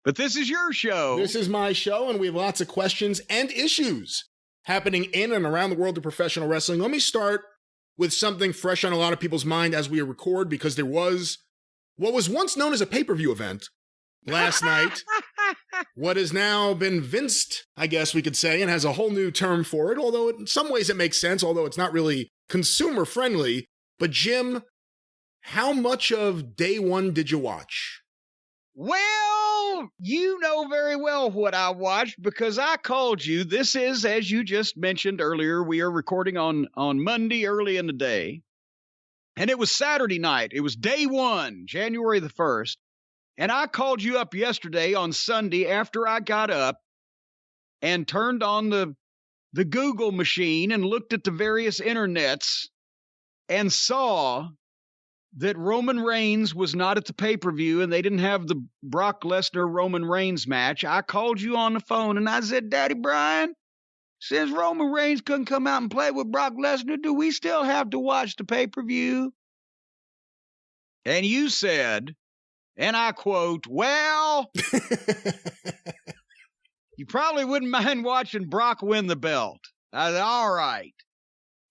But this is your show. This is my show, and we have lots of questions and issues happening in and around the world of professional wrestling. Let me start with something fresh on a lot of people's mind as we record, because there was what was once known as a pay-per-view event last night. What has now been vinced, I guess we could say, and has a whole new term for it, although in some ways it makes sense, although it's not really consumer-friendly. But Jim, how much of day one did you watch? Well, you know very well what I watched because I called you. This is, as you just mentioned earlier, we are recording on Monday early in the day. And it was Saturday night. It was day one, January the 1st. And I called you up yesterday on Sunday after I got up and turned on the Google machine and looked at the various internets and saw that Roman Reigns was not at the pay-per-view and they didn't have the Brock Lesnar-Roman Reigns match. I called you on the phone and I said, Daddy Brian, since Roman Reigns couldn't come out and play with Brock Lesnar, do we still have to watch the pay-per-view? And you said, and I quote, well, you probably wouldn't mind watching Brock win the belt. I said, all right.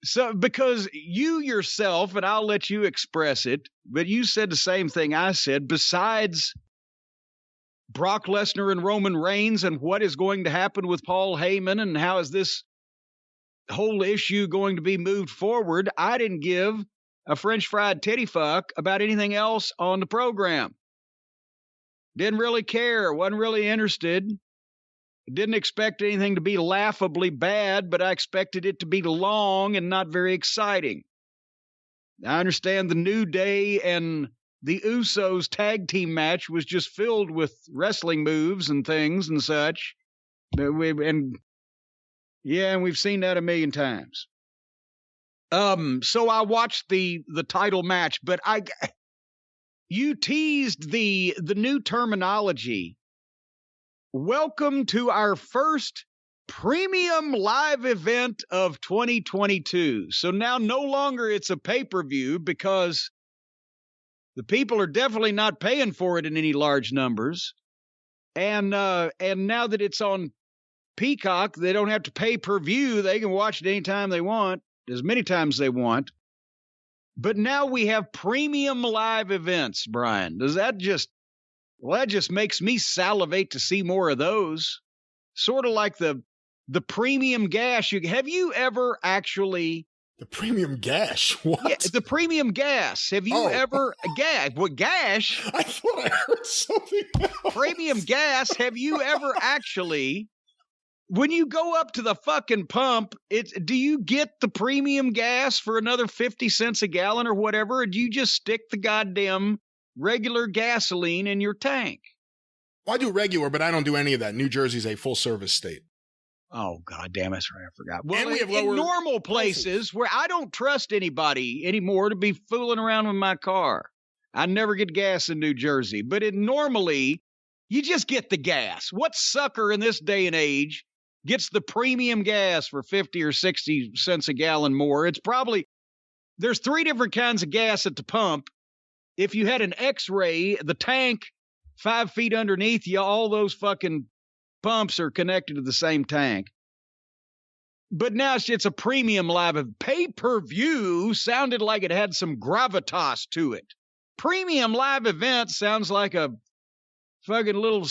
So, because you yourself, and I'll let you express it, but you said the same thing I said, besides Brock Lesnar and Roman Reigns and what is going to happen with Paul Heyman and how is this whole issue going to be moved forward, I didn't give a French fried titty fuck about anything else on the program. Didn't really care, wasn't really interested. Didn't expect anything to be laughably bad, but I expected it to be long and not very exciting. I understand the New Day and the Usos tag team match was just filled with wrestling moves and things and such. And we've seen that a million times. So I watched the title match, but you teased the new terminology. Welcome to our first premium live event of 2022. So now no longer it's a pay-per-view because the people are definitely not paying for it in any large numbers. And now that it's on Peacock, they don't have to pay per view. They can watch it anytime they want, as many times they want. But now we have premium live events, Brian. Does that just... Well, that just makes me salivate to see more of those. Sort of like the premium gash. Have you ever actually... The premium gash? What? Yeah, the premium gas. Have you ever... What, gash? I thought I heard something else. Premium gas. Have you ever actually... When you go up to the fucking pump, do you get the premium gas for another 50 cents a gallon or whatever? Or do you just stick the goddamn regular gasoline in your tank? Well, I do regular, but I don't do any of that. New Jersey's a full-service state. Oh, God damn it, I forgot. Well, and we have in normal places where I don't trust anybody anymore to be fooling around with my car. I never get gas in New Jersey. But normally, you just get the gas. What sucker in this day and age gets the premium gas for 50 or 60 cents a gallon more? It's probably... There's 3 different kinds of gas at the pump. If you had an X-ray, the tank 5 feet underneath you, all those fucking pumps are connected to the same tank. But now it's a premium live. Pay-per-view sounded like it had some gravitas to it. Premium live event sounds like a fucking little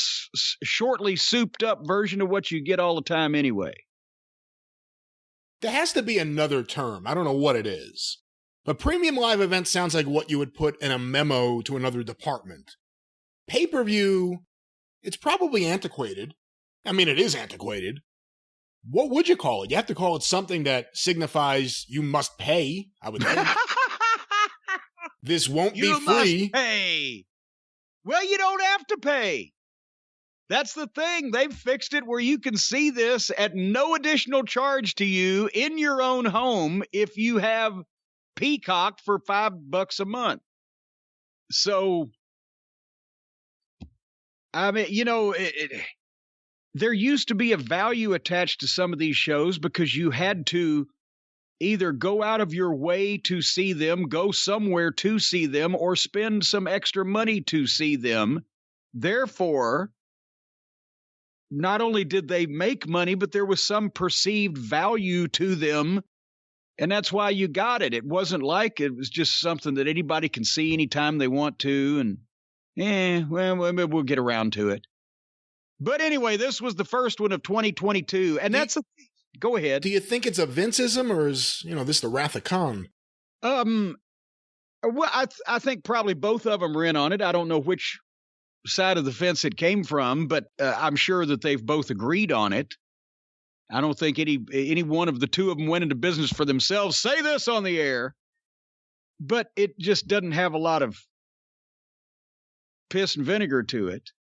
shortly souped up version of what you get all the time anyway. There has to be another term. I don't know what it is. But premium live event sounds like what you would put in a memo to another department. Pay-per-view, it's probably antiquated. I mean, it is antiquated. What would you call it? You have to call it something that signifies you must pay, I would think. This won't be free. You must pay. Well, you don't have to pay. That's the thing. They've fixed it where you can see this at no additional charge to you in your own home if you have Peacock for $5 a month. So, I mean, there used to be a value attached to some of these shows because you had to either go out of your way to see them, go somewhere to see them, or spend some extra money to see them. Therefore, not only did they make money, but there was some perceived value to them. And that's why you got it. It wasn't like it was just something that anybody can see anytime they want to. And we'll get around to it. But anyway, this was the first one of 2022. And go ahead. Do you think it's a Vinceism, or is, this the Wrath of Khan? Well, I think probably both of them are in on it. I don't know which side of the fence it came from, but I'm sure that they've both agreed on it. I don't think any one of the two of them went into business for themselves. Say this on the air, but it just doesn't have a lot of piss and vinegar to it.